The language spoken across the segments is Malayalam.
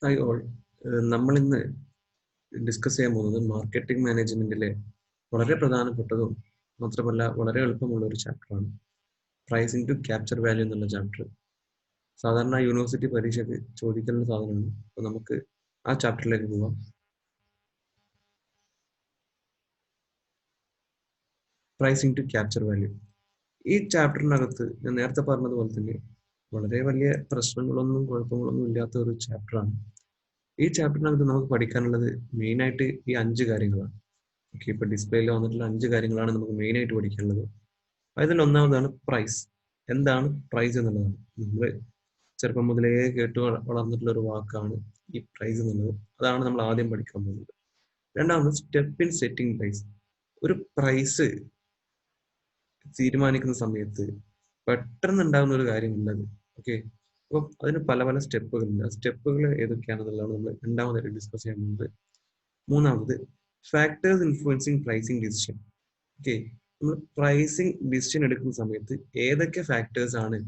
Hi all. നമ്മൾ ഇന്ന് ഡിസ്കസ് ചെയ്യാൻ പോകുന്നത് മാർക്കറ്റിംഗ് മാനേജ്മെന്റിലെ വളരെ പ്രധാനപ്പെട്ടതും മാത്രമല്ല വളരെ എളുപ്പമുള്ള ഒരു ചാപ്റ്ററാണ് പ്രൈസിംഗ് ടു ക്യാപ്ചർ വാല്യൂ എന്നുള്ള ചാപ്റ്റർ. സാധാരണ യൂണിവേഴ്സിറ്റി പരീക്ഷയ്ക്ക് ചോദിക്കുന്ന സാധനമാണ്. അപ്പോൾ നമുക്ക് ആ ചാപ്റ്ററിലേക്ക് പോവാം. Pricing to capture value. ഈ ചാപ്റ്ററിനകത്ത് ഞാൻ നേരത്തെ പറഞ്ഞതുപോലെ തന്നെ വളരെ വലിയ പ്രശ്നങ്ങളൊന്നും കുഴപ്പങ്ങളൊന്നും ഇല്ലാത്ത ഒരു ചാപ്റ്ററാണ്. ഈ ചാപ്റ്ററിനകത്ത് നമുക്ക് പഠിക്കാനുള്ളത് മെയിനായിട്ട് ഈ 5 കാര്യങ്ങളാണ്. ഓക്കെ, ഇപ്പൊ ഡിസ്പ്ലേയിൽ വന്നിട്ടുള്ള 5 കാര്യങ്ങളാണ് നമുക്ക് മെയിൻ ആയിട്ട് പഠിക്കാനുള്ളത്. അതിൽ ഒന്നാമതാണ് പ്രൈസ്. എന്താണ് പ്രൈസ് എന്നുള്ളതാണ്. നമ്മൾ ചെറുപ്പം മുതലേ കേട്ട് വളർന്നിട്ടുള്ള ഒരു വാക്കാണ് ഈ പ്രൈസ് എന്നുള്ളത്. അതാണ് നമ്മൾ ആദ്യം പഠിക്കാൻ പോകുന്നത്. രണ്ടാമത് സ്റ്റെപ്പ് ഇൻ സെറ്റിംഗ് പ്രൈസ്. ഒരു പ്രൈസ് തീരുമാനിക്കുന്ന സമയത്ത് പെട്ടെന്ന് ഉണ്ടാകുന്ന ഒരു കാര്യമുള്ളത്. ഓക്കെ, അപ്പം അതിന് പല പല സ്റ്റെപ്പുകളുണ്ട്. ആ സ്റ്റെപ്പുകൾ ഏതൊക്കെയാണെന്നുള്ളതാണ് നമ്മൾ രണ്ടാമതായിട്ട് ഡിസ്കസ് ചെയ്യാൻ പോകുന്നത്. മൂന്നാമത് factors influencing pricing decision. Okay, നമ്മൾ പ്രൈസിങ് ഡിസിഷൻ എടുക്കുന്ന സമയത്ത് ഏതൊക്കെ ഫാക്ടേഴ്സ് ആണ്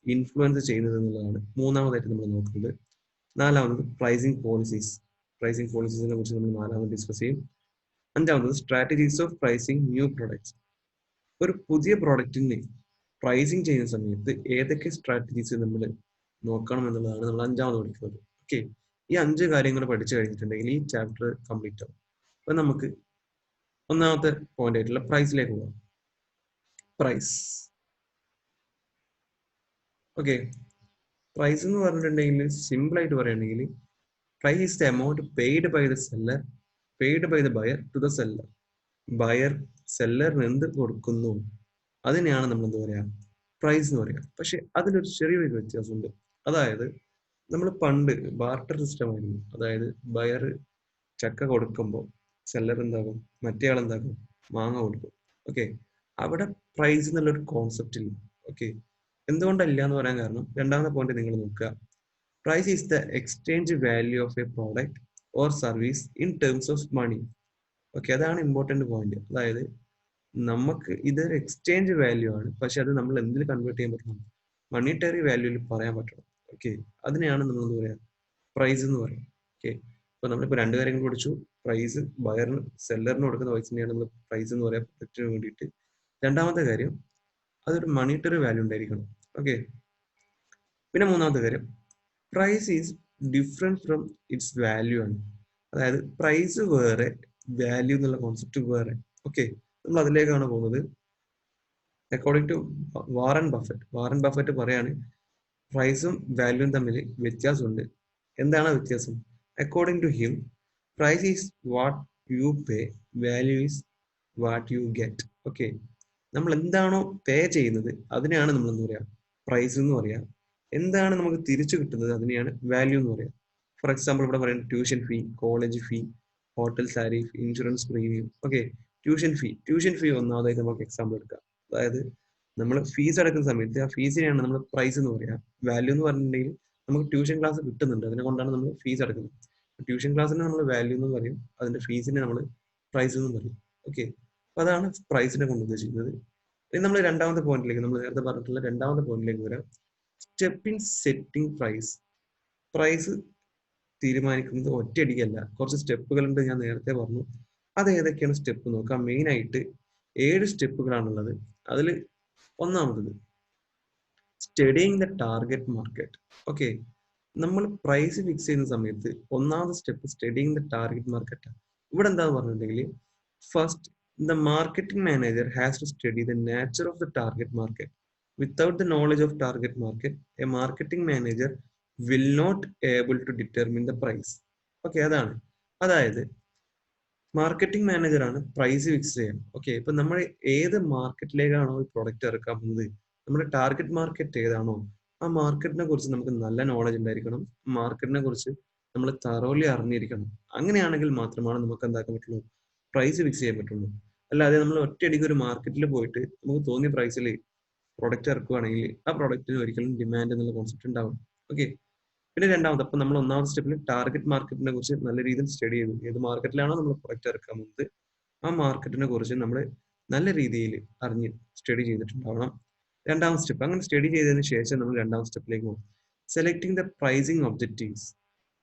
ഇൻഫ്ലുവൻസ് ചെയ്യുന്നത് എന്നുള്ളതാണ് മൂന്നാമതായിട്ട് നമ്മൾ നോക്കുന്നത്. നാലാമത് പ്രൈസിങ് പോളിസീസ്. പ്രൈസിങ് പോളിസീസിനെ കുറിച്ച് നമ്മൾ നാലാമത് ഡിസ്കസ് ചെയ്യും. അഞ്ചാമത് strategies of pricing new products. ഒരു പുതിയ പ്രൊഡക്റ്റിന് പ്രൈസിങ് ചെയ്യുന്ന സമയത്ത് ഏതൊക്കെ സ്ട്രാറ്റജീസ് നമ്മൾ നോക്കണം എന്നുള്ളതാണ് നമ്മൾ അഞ്ചാമത് പഠിക്കുന്നത്. ഓക്കെ, ഈ 5 കാര്യങ്ങൾ പഠിച്ചു കഴിഞ്ഞിട്ടുണ്ടെങ്കിൽ ഈ ചാപ്റ്റർ കംപ്ലീറ്റ് ആവും. അപ്പൊ നമുക്ക് ഒന്നാമത്തെ പോയിന്റ് ആയിട്ടുള്ള പ്രൈസിലേക്ക് പോകാം. പ്രൈസ്. ഓക്കെ, പ്രൈസ് എന്ന് പറഞ്ഞിട്ടുണ്ടെങ്കിൽ സിമ്പിൾ ആയിട്ട് പറയുകയാണെങ്കിൽ price is the amount paid by the seller paid by the buyer to the seller. Buyer സെല്ലറിന് എന്ത് കൊടുക്കുന്നു അതിനെയാണ് നമ്മൾ എന്താ പറയാ പ്രൈസ് എന്ന് പറയാം. പക്ഷെ അതിലൊരു ചെറിയൊരു വ്യത്യാസമുണ്ട്. അതായത് നമ്മൾ പണ്ട് ബാർട്ടർ സിസ്റ്റം ആയിരുന്നു. അതായത് ബയർ ചക്ക കൊടുക്കുമ്പോൾ സെല്ലർ എന്താകും, മറ്റേ ആൾ എന്താകും, മാങ്ങ കൊടുക്കും. ഓക്കെ, അവിടെ പ്രൈസ് എന്നുള്ളൊരു കോൺസെപ്റ്റ് ഇല്ല. ഓക്കെ, എന്തുകൊണ്ടല്ല എന്ന് പറയാൻ കാരണം രണ്ടാമത്തെ പോയിന്റ് നിങ്ങൾ നോക്കുക. Price is the exchange value of a product or service in terms of money. Okay, അതാണ് ഇമ്പോർട്ടന്റ് പോയിന്റ്. അതായത് നമുക്ക് ഇതൊരു എക്സ്ചേഞ്ച് വാല്യൂ ആണ്, പക്ഷെ അത് നമ്മൾ എന്തിൽ കൺവേർട്ട് ചെയ്യാൻ പറ്റണം, മണിറ്ററി വാല്യൂവിൽ പറയാൻ പറ്റണം. ഓക്കെ, അതിനെയാണ് നമ്മൾ എന്താ പറയാ പ്രൈസ് എന്ന് പറയും. ഓക്കെ, അപ്പൊ നമ്മളിപ്പോ 2 കാര്യങ്ങൾ പഠിച്ചു. പ്രൈസ് ബയറിന് സെല്ലറിന് കൊടുക്കുന്ന പൈസനെയാണ് നമ്മൾ പ്രൈസ് എന്ന് പറയാം പ്രൊഡക്റ്റിന് വേണ്ടിയിട്ട്. രണ്ടാമത്തെ കാര്യം അതൊരു മണിറ്ററി വാല്യൂ ഉണ്ടായിരിക്കണം. ഓക്കെ, പിന്നെ മൂന്നാമത്തെ കാര്യം price is different from its value ആണ്. അതായത് പ്രൈസ് വേറെ, വാല്യൂ എന്നുള്ള കോൺസെപ്റ്റ് വേറെ. ഓക്കെ, നമ്മൾ അതിലേക്കാണ് പോകുന്നത്. അക്കോർഡിംഗ് ടു വാറൻ ബഫറ്റ് പറയാണ് പ്രൈസും വാല്യൂവും തമ്മിൽ വ്യത്യാസമുണ്ട്. എന്താണ് വ്യത്യാസം? According to him, price is what you pay, value is what you get. Okay, നമ്മൾ എന്താണോ പേ ചെയ്യുന്നത് അതിനെയാണ് നമ്മൾ എന്താ പറയാ പ്രൈസ് എന്ന് പറയാം. എന്താണ് നമുക്ക് തിരിച്ചു കിട്ടുന്നത് അതിനെയാണ് വാല്യൂ എന്ന് പറയാം. ഫോർ എക്സാമ്പിൾ ഇവിടെ പറയുന്നത് tuition fee, college fee, hotel tariff, insurance premium. Okay, tuition fee ഒന്നാമതായിട്ട് നമുക്ക് എക്സാമ്പിൾ എടുക്കാം. അതായത് നമ്മൾ ഫീസ് അടക്കുന്ന സമയത്ത് ആ ഫീസിനെയാണ് നമ്മൾ പ്രൈസ് എന്ന് പറയാം. വാല്യൂ എന്ന് പറഞ്ഞിട്ടുണ്ടെങ്കിൽ നമുക്ക് ട്യൂഷൻ ക്ലാസ് കിട്ടുന്നുണ്ട്, അതിനെ കൊണ്ടാണ് നമ്മൾ ഫീസ് അടക്കുന്നത്. ട്യൂഷൻ ക്ലാസ്സിനെ നമ്മൾ വാല്യൂ എന്ന് പറയും, അതിന്റെ ഫീസിനെ നമ്മൾ പ്രൈസ് എന്ന് പറയും. ഓക്കെ, അപ്പൊ അതാണ് പ്രൈസിനെ കൊണ്ട് ഉദ്ദേശിക്കുന്നത്. ഇനി നമ്മൾ രണ്ടാമത്തെ പോയിന്റിലേക്ക്, നമ്മൾ നേരത്തെ പറഞ്ഞിട്ടുള്ള രണ്ടാമത്തെ പോയിന്റിലേക്ക് വരാം. Step in setting price. Price തീരുമാനിക്കുന്നത് ഒറ്റയടിക്കല്ല, കുറച്ച് സ്റ്റെപ്പുകളുണ്ട്. ഞാൻ നേരത്തെ പറഞ്ഞു. അത് ഏതൊക്കെയാണ് സ്റ്റെപ്പ് നോക്കാം. മെയിൻ ആയിട്ട് 7 സ്റ്റെപ്പുകളാണുള്ളത്. അതിൽ ഒന്നാമത് studying the target market. Okay, നമ്മൾ പ്രൈസ് ഫിക്സ് ചെയ്യുന്ന സമയത്ത് ഒന്നാമത്തെ step studying the target market. ഇവിടെ എന്താന്ന് പറഞ്ഞിട്ടുണ്ടെങ്കിൽ first the marketing manager has to study the nature of the target market. Without the knowledge of target market a marketing manager will not able to determine the price. Okay, അതായത് മാർക്കറ്റിംഗ് മാനേജർ ആണ് പ്രൈസ് ഫിക്സ് ചെയ്യാൻ. ഓക്കെ, ഇപ്പൊ നമ്മൾ ഏത് മാർക്കറ്റിലേക്കാണോ ഈ പ്രൊഡക്റ്റ് ഇറക്കാൻ പോകുന്നത്, നമ്മുടെ ടാർഗറ്റ് മാർക്കറ്റ് ഏതാണോ ആ മാർക്കറ്റിനെ കുറിച്ച് നമുക്ക് നല്ല നോളജ് ഉണ്ടായിരിക്കണം. മാർക്കറ്റിനെ കുറിച്ച് നമ്മൾ തറോലി അറിഞ്ഞിരിക്കണം. അങ്ങനെയാണെങ്കിൽ മാത്രമാണ് നമുക്ക് എന്താക്കാൻ പറ്റുള്ളൂ, പ്രൈസ് ഫിക്സ് ചെയ്യാൻ പറ്റുള്ളൂ. അല്ലാതെ നമ്മൾ ഒറ്റയടിക്ക് ഒരു മാർക്കറ്റിൽ പോയിട്ട് നമുക്ക് തോന്നിയ പ്രൈസിൽ പ്രൊഡക്റ്റ് ഇറക്കുകയാണെങ്കിൽ ആ പ്രൊഡക്റ്റിന് ഒരിക്കലും ഡിമാൻഡ് എന്നുള്ള കോൺസെപ്റ്റ് ഉണ്ടാവും. ഓക്കെ, പിന്നെ രണ്ടാമത്, അപ്പൊ നമ്മൾ ഒന്നാമത്തെ സ്റ്റെപ്പിൽ ടാർഗറ്റ് മാർക്കറ്റിനെ കുറിച്ച് നല്ല രീതിയിൽ സ്റ്റഡി ചെയ്തു. ഏത് മാർക്കറ്റിലാണോ നമ്മൾ പ്രൊഡക്റ്റ് ഇറക്കാൻ പോകുന്നത് ആ മാർക്കറ്റിനെ കുറിച്ച് നമ്മൾ നല്ല രീതിയിൽ അറിഞ്ഞ് സ്റ്റഡി ചെയ്തിട്ടുണ്ടാവണം. രണ്ടാമത്തെ സ്റ്റെപ്പ്, അങ്ങനെ സ്റ്റഡി ചെയ്തതിന് ശേഷം നമ്മൾ രണ്ടാമത്തെ സ്റ്റെപ്പിലേക്ക് പോകും. Selecting the pricing objectives.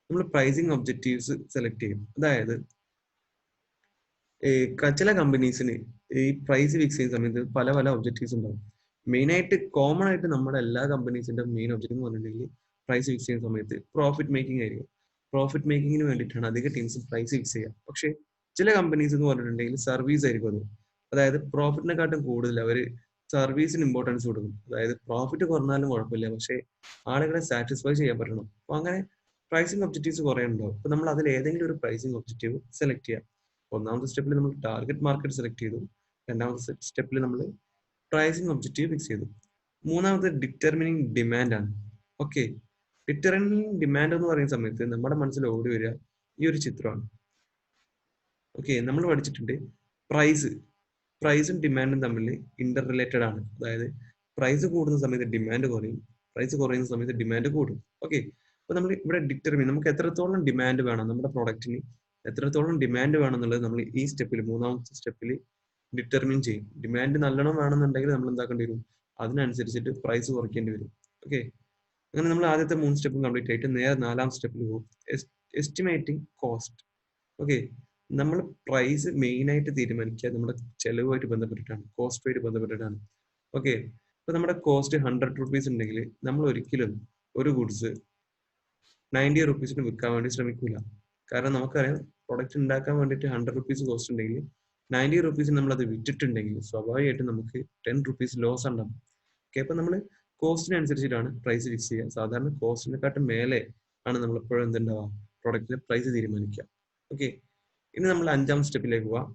നമ്മൾ പ്രൈസിങ് ഒബ്ജക്റ്റീവ്സ് സെലക്ട് ചെയ്യും. അതായത് ചില കമ്പനീസിന് ഈ പ്രൈസ് ഫിക്സ് ചെയ്യുന്ന സമയത്ത് പല പല ഒബ്ജക്റ്റീവ്സ് ഉണ്ടാവും. മെയിനായിട്ട് കോമൺ ആയിട്ട് നമ്മുടെ എല്ലാ കമ്പനീസിന്റെ മെയിൻ ഒബ്ജക്റ്റീവ് എന്ന് പറഞ്ഞിട്ടുണ്ടെങ്കിൽ പ്രൈസ് ഫിക്സ് ചെയ്യുന്ന സമയത്ത് പ്രോഫിറ്റ് മേക്കിംഗ് ആയിരിക്കും. പ്രോഫിറ്റ് മേക്കിങ്ങിന് വേണ്ടിയിട്ടാണ് അധിക ടീംസും പ്രൈസ് ഫിക്സ് ചെയ്യുക. പക്ഷേ ചില കമ്പനീസ് എന്ന് പറഞ്ഞിട്ടുണ്ടെങ്കിൽ സർവീസ് ആയിരിക്കും അത്. അതായത് പ്രോഫിറ്റിനെക്കാട്ടും കൂടുതൽ അവർ സർവീസിന് ഇമ്പോർട്ടൻസ് കൊടുക്കും. അതായത് പ്രോഫിറ്റ് കുറഞ്ഞാലും കുഴപ്പമില്ല, പക്ഷേ ആളുകളെ സാറ്റിസ്ഫൈ ചെയ്യാൻ പറ്റണം. അപ്പൊ അങ്ങനെ പ്രൈസിങ് ഒബ്ജക്റ്റീവ്സ് കുറെ ഉണ്ടാവും. അപ്പൊ നമ്മൾ അതിൽ ഏതെങ്കിലും ഒരു പ്രൈസിങ് ഒബ്ജക്റ്റീവ് സെലക്ട് ചെയ്യാം. ഒന്നാമത്തെ സ്റ്റെപ്പിൽ നമ്മൾ ടാർഗറ്റ് മാർക്കറ്റ് സെലക്ട് ചെയ്തു. രണ്ടാമത്തെ സ്റ്റെപ്പിൽ നമ്മൾ പ്രൈസിങ് ഒബ്ജക്റ്റീവ് ഫിക്സ് ചെയ്തു. മൂന്നാമത്തെ ഡിറ്റർമിനിങ് ഡിമാൻഡ് ആണ്. ഓക്കെ, ഡിറ്റർമിനിങ് ഡിമാൻഡ് എന്ന് പറയുന്ന സമയത്ത് നമ്മുടെ മനസ്സിൽ ഓടി വരിക ഈ ഒരു ചിത്രമാണ്. ഓക്കെ, നമ്മൾ പഠിച്ചിട്ടുണ്ട് പ്രൈസും ഡിമാൻഡും തമ്മിൽ ഇന്റർ റിലേറ്റഡ് ആണ്. അതായത് പ്രൈസ് കൂടുന്ന സമയത്ത് ഡിമാൻഡ് കുറയും, പ്രൈസ് കുറയുന്ന സമയത്ത് ഡിമാൻഡ് കൂടും. ഓക്കെ, അപ്പൊ നമ്മൾ ഇവിടെ ഡിറ്റർമിൻ നമുക്ക് എത്രത്തോളം ഡിമാൻഡ് വേണം, നമ്മുടെ പ്രൊഡക്റ്റിന് എത്രത്തോളം ഡിമാൻഡ് വേണം എന്നുള്ളത് നമ്മൾ ഈ സ്റ്റെപ്പിൽ, മൂന്നാമത്തെ സ്റ്റെപ്പിൽ ഡിറ്റർമിൻ ചെയ്യും. ഡിമാൻഡ് നല്ലോണം വേണമെന്നുണ്ടെങ്കിൽ നമ്മൾ എന്താക്കേണ്ടി വരും, അതിനനുസരിച്ചിട്ട് പ്രൈസ് കുറയ്ക്കേണ്ടി വരും. ഓക്കെ, അങ്ങനെ നമ്മൾ ആദ്യത്തെ 3 സ്റ്റെപ്പും കംപ്ലീറ്റ് ആയിട്ട് നേരെ 4ാം സ്റ്റെപ്പിൽ പോകും, എസ്റ്റിമേറ്റിംഗ് കോസ്റ്റ്. ഓക്കെ, നമ്മൾ പ്രൈസ് മെയിൻ ആയിട്ട് തീരുമാനിക്കുക നമ്മുടെ ചെലവുമായിട്ട് ബന്ധപ്പെട്ടിട്ടാണ്, കോസ്റ്റുമായിട്ട് ബന്ധപ്പെട്ടിട്ടാണ്. ഓക്കെ, ഇപ്പൊ നമ്മുടെ കോസ്റ്റ് 100 റുപ്പീസ് ഉണ്ടെങ്കിൽ നമ്മൾ ഒരിക്കലും ഒരു ഗുഡ്സ് 90 റുപ്പീസിന് വിൽക്കാൻ വേണ്ടി ശ്രമിക്കൂല. കാരണം നമുക്കറിയാം പ്രൊഡക്റ്റ് ഉണ്ടാക്കാൻ വേണ്ടിയിട്ട് 100 റുപ്പീസ് കോസ്റ്റ് ഉണ്ടെങ്കിൽ 90 റുപ്പീസിന് നമ്മൾ അത് വിറ്റിട്ടുണ്ടെങ്കിൽ സ്വാഭാവികമായിട്ടും നമുക്ക് 10 റുപ്പീസ് ലോസ് ഉണ്ടാവും. ഓക്കെ, അപ്പൊ നമ്മൾ കോസ്റ്റിനനുസരിച്ചിട്ടാണ് പ്രൈസ് ഫിക്സ് ചെയ്യുക. സാധാരണ കോസ്റ്റിനെക്കാട്ടും മേലെ ആണ് നമ്മൾ എപ്പോഴും എന്തുണ്ടാവുക, പ്രൊഡക്റ്റിന്റെ പ്രൈസ് തീരുമാനിക്കുക. ഓക്കെ, ഇനി നമ്മൾ 5ാം സ്റ്റെപ്പിലേക്ക് പോവാം,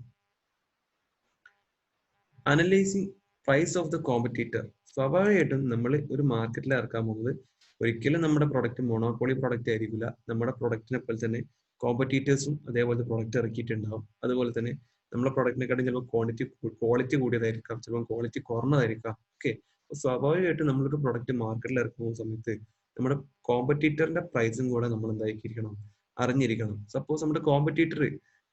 analysing price of the competitor. സ്വാഭാവികമായിട്ടും നമ്മൾ ഒരു മാർക്കറ്റിൽ ഇറക്കാൻ പോകുന്നത് ഒരിക്കലും നമ്മുടെ പ്രൊഡക്റ്റ് മൊണോപ്പൊളി പ്രൊഡക്റ്റ് ആയിരിക്കില്ല. നമ്മുടെ പ്രൊഡക്റ്റിനെ പോലെ തന്നെ കോമ്പറ്റീറ്റേഴ്സും അതേപോലെ പ്രൊഡക്റ്റ് ഇറക്കിയിട്ടുണ്ടാവും. അതുപോലെ തന്നെ നമ്മുടെ പ്രൊഡക്റ്റിനെക്കാട്ടും ചിലപ്പോൾ ക്വാളിറ്റി കൂടിയതായിരിക്കാം, ചിലപ്പോൾ ക്വാളിറ്റി കുറഞ്ഞതായിരിക്കാം. ഓക്കെ, സ്വാഭാവികമായിട്ടും നമ്മളൊരു പ്രൊഡക്റ്റ് മാർക്കറ്റിൽ ഇറക്കുന്ന സമയത്ത് നമ്മുടെ കോമ്പറ്റീറ്ററിന്റെ പ്രൈസും കൂടെ നമ്മൾ എന്തായിരിക്കണം, അറിഞ്ഞിരിക്കണം. സപ്പോസ് നമ്മുടെ കോമ്പറ്റീറ്റർ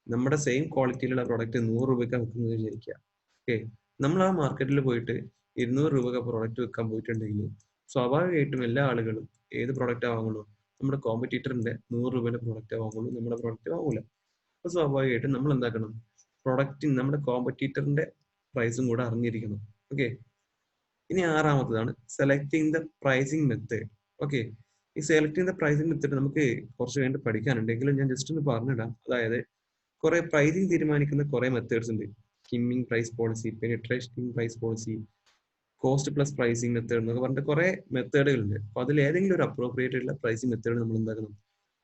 നമ്മുടെ സെയിം ക്വാളിറ്റിയിലുള്ള പ്രൊഡക്റ്റ് 100 രൂപയ്ക്ക് വിൽക്കുന്നത് വിചാരിക്കുക. ഓക്കെ, നമ്മൾ ആ മാർക്കറ്റിൽ പോയിട്ട് 200 രൂപയ്ക്ക് പ്രൊഡക്റ്റ് വിൽക്കാൻ പോയിട്ടുണ്ടെങ്കിൽ സ്വാഭാവികമായിട്ടും എല്ലാ ആളുകളും ഏത് പ്രൊഡക്റ്റാ വാങ്ങുള്ളൂ, നമ്മുടെ കോമ്പറ്റീറ്ററിന്റെ 100 രൂപയുടെ പ്രൊഡക്റ്റേ വാങ്ങുള്ളൂ, നമ്മുടെ പ്രൊഡക്റ്റ് വാങ്ങൂല. അപ്പൊ സ്വാഭാവികമായിട്ടും നമ്മൾ എന്താക്കണം, പ്രൊഡക്റ്റിന് നമ്മുടെ കോമ്പറ്റീറ്ററിന്റെ പ്രൈസും കൂടെ അറിഞ്ഞിരിക്കണം. ഓക്കെ, ഇനി 6ാമത്തതാണ് selecting the pricing method. Okay, ഈ സെലക്ടിങ് ദ പ്രൈസിങ് മെത്തേഡ് നമുക്ക് കുറച്ച് കഴിഞ്ഞിട്ട് പഠിക്കാനുണ്ടെങ്കിലും ഞാൻ ജസ്റ്റ് ഒന്ന് പറഞ്ഞിടാം. അതായത് കുറെ പ്രൈസിങ് തീരുമാനിക്കുന്ന കുറെ മെത്തേഡ്സ് ഉണ്ട്. Skimming price policy, penetrationing price policy, cost plus pricing method എന്നൊക്കെ പറഞ്ഞിട്ട് കുറെ മെത്തേഡുകളുണ്ട്. അപ്പൊ അതിൽ ഏതെങ്കിലും ഒരു അപ്രോപ്രിയേറ്റ് ആയിട്ടുള്ള പ്രൈസിങ് മെത്തേഡ് നമ്മൾ എന്താക്കണം,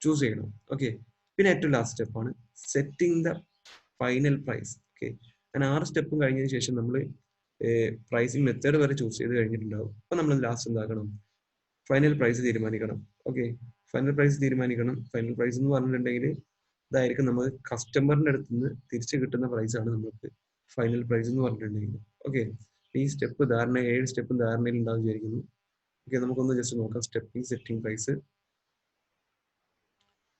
ചൂസ് ചെയ്യണം. ഓക്കെ, പിന്നെ ഏറ്റവും ലാസ്റ്റ് സ്റ്റെപ്പാണ് setting the final price. Okay, അങ്ങനെ 6 സ്റ്റെപ്പും കഴിഞ്ഞതിന് ശേഷം നമ്മൾ പ്രൈസിങ് മെത്തേഡ് വരെ ചൂസ് ചെയ്ത് കഴിഞ്ഞിട്ടുണ്ടാവും. അപ്പൊ നമ്മൾ ലാസ്റ്റ് എന്താക്കണം, ഫൈനൽ പ്രൈസ് തീരുമാനിക്കണം. ഓക്കെ, ഫൈനൽ പ്രൈസ് തീരുമാനിക്കണം. ഫൈനൽ പ്രൈസ് എന്ന് പറഞ്ഞിട്ടുണ്ടെങ്കിൽ ഇതായിരിക്കും നമുക്ക് കസ്റ്റമറിന്റെ അടുത്ത് നിന്ന് തിരിച്ചു കിട്ടുന്ന പ്രൈസ് ആണ് നമുക്ക് ഫൈനൽ പ്രൈസ് എന്ന് പറഞ്ഞിട്ടുണ്ടെങ്കിൽ. ഓക്കെ, ഈ സ്റ്റെപ്പ് 7 സ്റ്റെപ്പും ധാരണയിൽ ഉണ്ടാവും വിചാരിക്കുന്നു. ഓക്കെ, നമുക്കൊന്ന് ജസ്റ്റ് നോക്കാം. സ്റ്റെപ്പിംഗ്, സെറ്റിംഗ് പ്രൈസ്,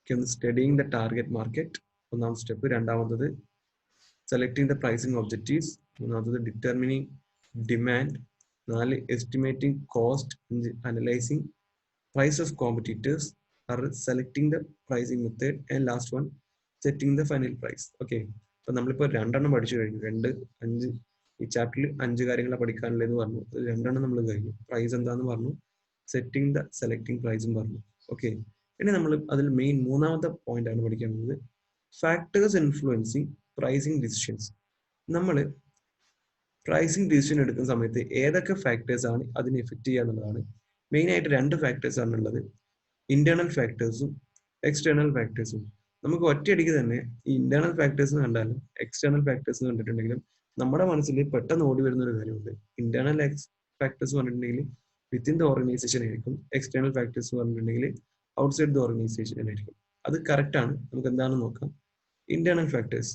ഒന്ന് സ്റ്റഡിയിങ് ദ ടാർഗറ്റ് മാർക്കറ്റ്, 1ാം സ്റ്റെപ്പ്. രണ്ടാമത്തത് സെലക്ടിങ് ദ പ്രൈസിങ് ഒബ്ജക്റ്റീവ്സ്. മൂന്നാമത്തത് determining demand. 4 estimating cost. 5 analysing price of competitors. 6 selecting the pricing method. And last one setting the final price. Okay, അപ്പൊ നമ്മളിപ്പോ 2 പഠിച്ചു കഴിഞ്ഞു. 5 ഈ ചാപ്റ്ററിൽ 5 കാര്യങ്ങളാണ് പഠിക്കാനുള്ളതെന്ന് പറഞ്ഞു. 2 നമ്മൾ കഴിഞ്ഞു. പ്രൈസ് എന്താന്ന് പറഞ്ഞു, സെലക്ടിങ് പ്രൈസും പറഞ്ഞു. ഓക്കെ, ഇനി നമ്മൾ അതിൽ മെയിൻ 3ാമത്തെ പോയിന്റ് ആണ് പഠിക്കാൻ പോകുന്നത്, ഫാക്ടേഴ്സ് ഇൻഫ്ലുവൻസിങ് പ്രൈസിങ് ഡിസിഷൻസ്. നമ്മൾ പ്രൈസിങ് ഡിസിഷൻ എടുക്കുന്ന സമയത്ത് ഏതൊക്കെ ഫാക്ടേഴ്സ് ആണ് അതിനെ എഫക്ട് ചെയ്യുക എന്നുള്ളതാണ്. മെയിൻ ആയിട്ട് 2 ഫാക്ടേഴ്സ് ആണുള്ളത്, ഇന്റേണൽ ഫാക്ടേഴ്സും എക്സ്റ്റേണൽ ഫാക്ടേഴ്സും. നമുക്ക് ഒറ്റയടിക്ക് തന്നെ ഈ ഇന്റേണൽ ഫാക്ടേഴ്സ് കണ്ടാലും എക്സ്റ്റേണൽ ഫാക്ടേഴ്സ് കണ്ടിട്ടുണ്ടെങ്കിലും നമ്മുടെ മനസ്സിൽ പെട്ടെന്ന് ഓടി വരുന്ന ഒരു കാര്യമുണ്ട്. ഇന്റേണൽ ഫാക്ടേഴ്സ് പറഞ്ഞിട്ടുണ്ടെങ്കിൽ വിത്തിൻ ദ ഓർഗനൈസേഷൻ ആയിരിക്കും, എക്സ്റ്റേണൽ ഫാക്ടേഴ്സ് പറഞ്ഞിട്ടുണ്ടെങ്കിൽ ഔട്ട്സൈഡ് ദ ഓർഗനൈസേഷൻ ആയിരിക്കും. അത് കറക്റ്റ് ആണ്. നമുക്ക് എന്താണെന്ന് നോക്കാം. Internal factors.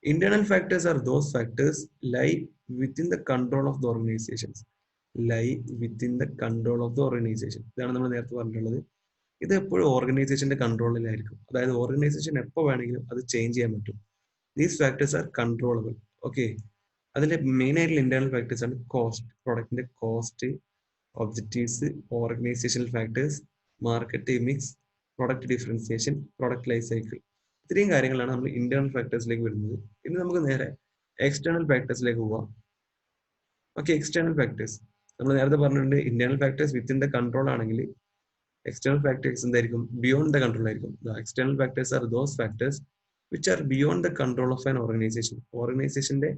Internal factors are those factors lie within the control of the organizations. Lie within the control of the organization. ഇതാണ് നമ്മൾ നേരത്തെ പറഞ്ഞിട്ടുള്ളത്. ഇത് എപ്പോഴും ഓർഗനൈസേഷന്റെ കൺട്രോളിലായിരിക്കും. അതായത് ഓർഗനൈസേഷൻ എപ്പോൾ വേണമെങ്കിലും അത് ചേഞ്ച് ചെയ്യാൻ പറ്റും. These factors are controllable. Okay, അതിന്റെ മെയിൻ ആയിട്ടുള്ള ഇന്റേണൽ ഫാക്ടേഴ്സ് ആണ് കോസ്റ്റ്, പ്രൊഡക്റ്റിന്റെ cost, objectives, organisational factors, market mix, product differentiation, product life cycle. ഇത്രയും കാര്യങ്ങളാണ് നമ്മൾ ഇന്റേണൽ ഫാക്ടേഴ്സിലേക്ക് വരുന്നത്. ഇനി നമുക്ക് നേരെ എക്സ്റ്റേണൽ ഫാക്ടേഴ്സിലേക്ക് പോവാം. ഓക്കെ, എക്സ്റ്റേണൽ ഫാക്ടേഴ്സ് നമ്മൾ നേരത്തെ പറഞ്ഞിട്ടുണ്ട്, internal factors within the control ആണെങ്കിൽ external factors എന്തായിരിക്കും, beyond the control ആയിരിക്കും. The external factors are those factors which are beyond the control of an organization. ഓർഗനൈസേഷന്റെ